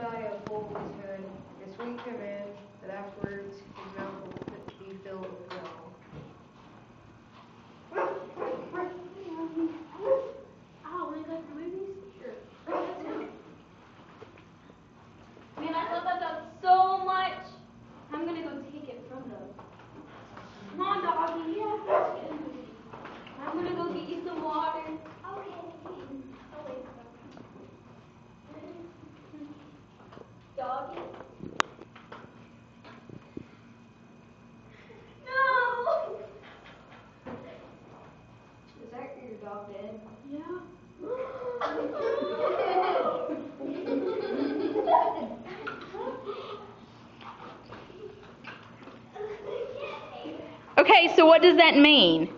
by a bull was heard, a sweet command, that afterwards his mouth will be filled with gall. Oh, when you go to the movies? Sure. Man, I love that dog so much. I'm gonna go take it from them. Come on, doggy. Yeah. I'm gonna go get you some water. Doggy. No. Is that your dog dead? Yeah. Okay, so what does that mean?